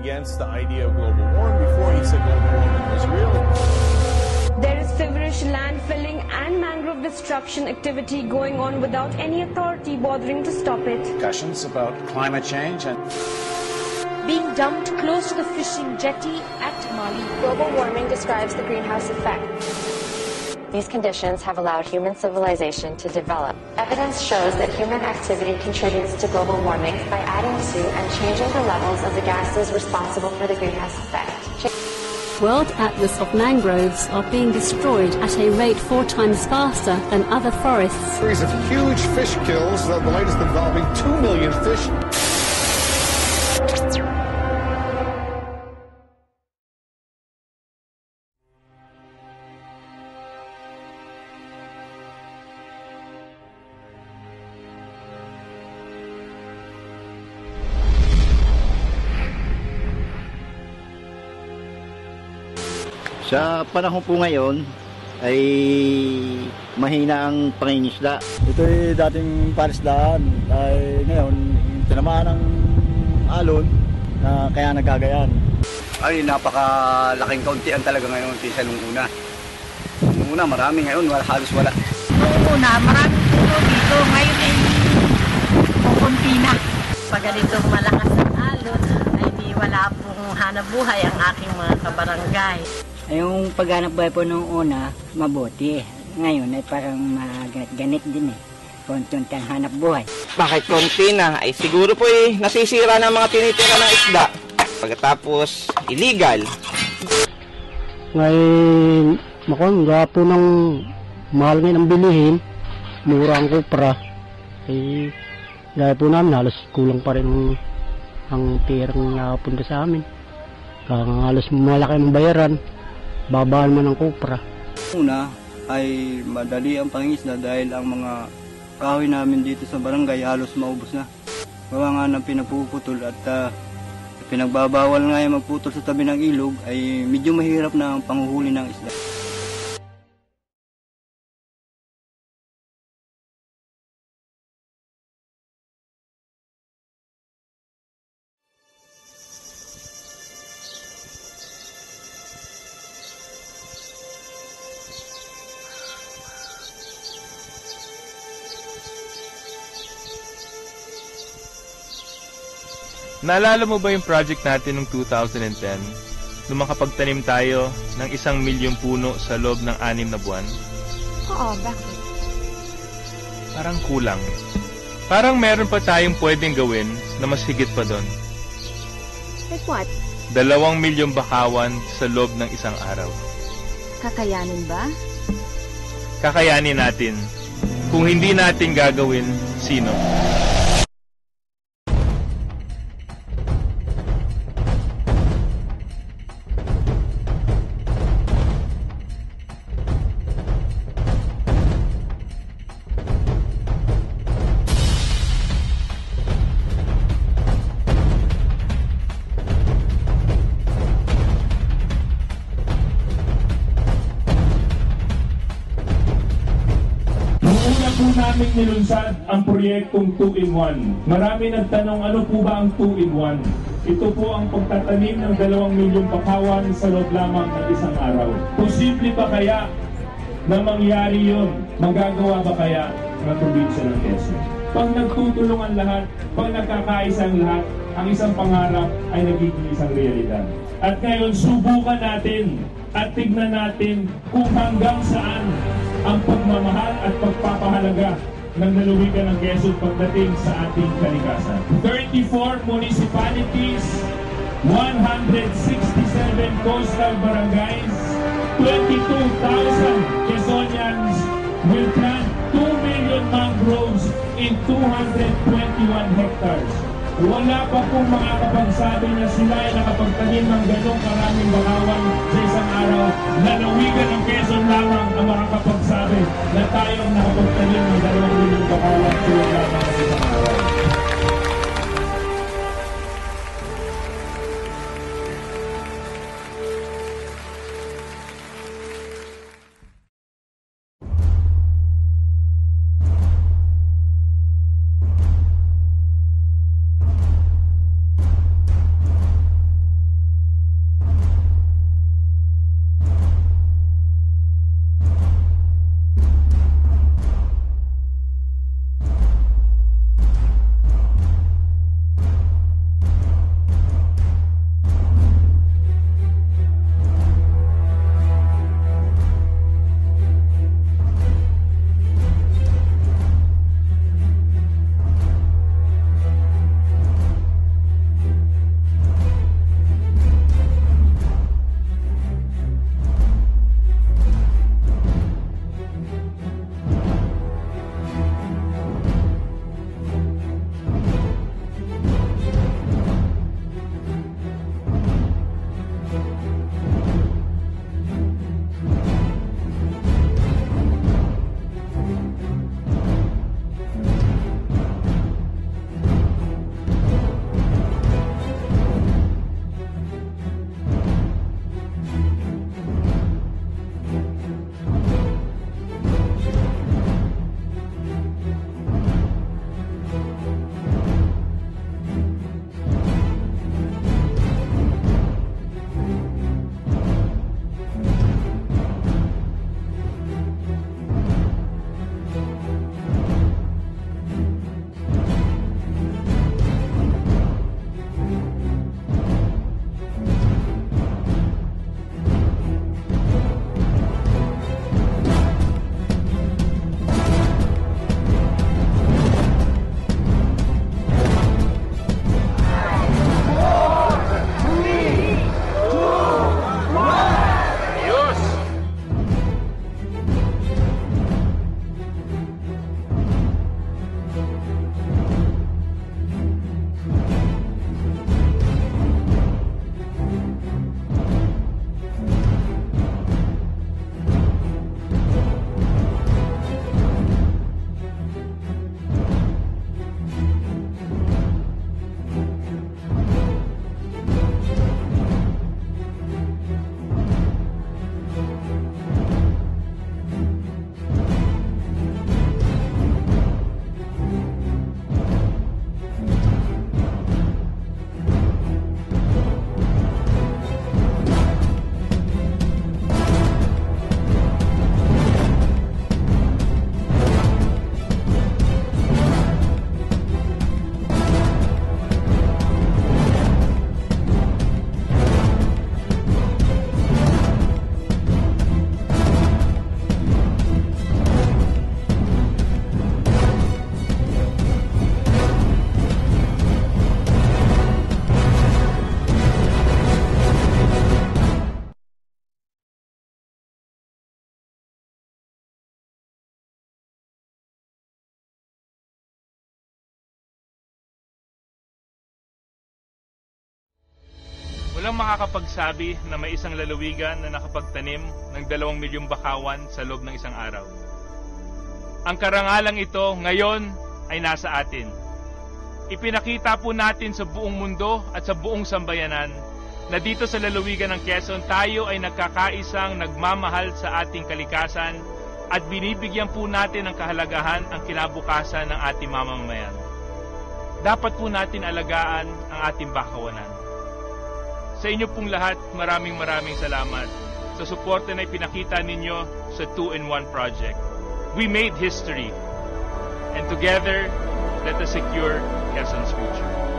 against the idea of global warming. Before, he said global warming was real. There is feverish land filling and mangrove destruction activity going on without any authority bothering to stop it. Discussions about climate change and being dumped close to the fishing jetty at Mali. Global warming describes the greenhouse effect. These conditions have allowed human civilization to develop. Evidence shows that human activity contributes to global warming by adding to and changing the levels of the gases responsible for the greenhouse effect. World atlas of mangroves are being destroyed at a rate 4 times faster than other forests. A series of huge fish kills, the latest involving 2 million fish. Sa panahon po ngayon ay mahina ang pangingisda. Ito ay dating panisdaan ay ngayon tinamaan ng alon na kaya nagkagayan. Ay napakalaking kauntian talaga ngayon kaysa nung una. Nung una marami, ngayon halos wala. Nung una marami puno dito, ngayon ay kukunti na. Pag ganitong malakas ang alon ay di wala pong hanap buhay ang aking mga kabarangay. Yung paghanap buhay po nung una, mabuti. Ngayon ay parang ganit din eh. Konti ang hanap buhay. Bakit konti na? Ay siguro po nasisira ng mga tinitira ng isda. Pagkatapos, illegal. Ngayon, gapo ng mahal ngayon ang bilihin. Mura ang kupra. Eh, dahil po namin, halos kulang pa rin ang tirang nakapunta sa amin. Kaya halos malaki ang bayaran. Babaan man ang kupra. Una ay madali ang pangingisda dahil ang mga kahoy namin dito sa barangay halos maubos na. Gawa nga ng pinagpuputol at pinagbabawal nga yung magputol sa tabi ng ilog ay medyo mahirap na ang panghuhuli ng isda. Naalala mo ba yung project natin noong 2010? Nung makapagtanim tayo ng 1,000,000 puno sa loob ng 6 na buwan? Oo, bakit? Parang kulang. Parang meron pa tayong pwedeng gawin na mas higit pa doon. Like what? 2,000,000 bakawan sa loob ng 1 araw. Kakayanin ba? Kakayanin natin. Kung hindi natin gagawin, sino? Namin nilunsad ang proyektong 2-in-1. Marami nagtanong ano po ba ang 2-in-1? Ito po ang pagtatanim ng 2,000,000 bakawan sa loob lamang ng 1 araw. Posible ba kaya na mangyari yun? Magagawa ba kaya ng probinsya ng Quezon? Pag nagtutulungan lahat, pag nagkakaisa ang lahat, ang isang pangarap ay nagiging isang realidad. At ngayon, subukan natin at tignan natin kung hanggang saan ang pagmamahal at pagpapahalaga ng lalawigan ng Quezon pagdating sa ating kalikasan. 34 municipalities, 167 coastal barangays, 22,000 Quezonians will plant 2 million mangroves in 221 hectares. Wala pa pong mga kapagsabi na sila ay nakapagtanim ng ganong karaming bakawan sa isang araw. Lalawigan ng Quezon lamang ang makakapagsabi na tayo ang nakapagtanim ng 2 milyong bakawan sa lamang sa isang araw. Walang makakapagsabi na may isang lalawigan na nakapagtanim ng 2 milyong bakawan sa loob ng isang araw. Ang karangalang ito ngayon ay nasa atin. Ipinakita po natin sa buong mundo at sa buong sambayanan na dito sa lalawigan ng Quezon tayo ay nagkakaisang nagmamahal sa ating kalikasan at binibigyan po natin ng kahalagahan ang kinabukasan ng ating mamamayan. Dapat po natin alagaan ang ating bakawanan. Sa inyo pong lahat, maraming salamat sa suporta na ipinakita ninyo sa 2-in-1 project. We made history, and together, let us secure Quezon's future.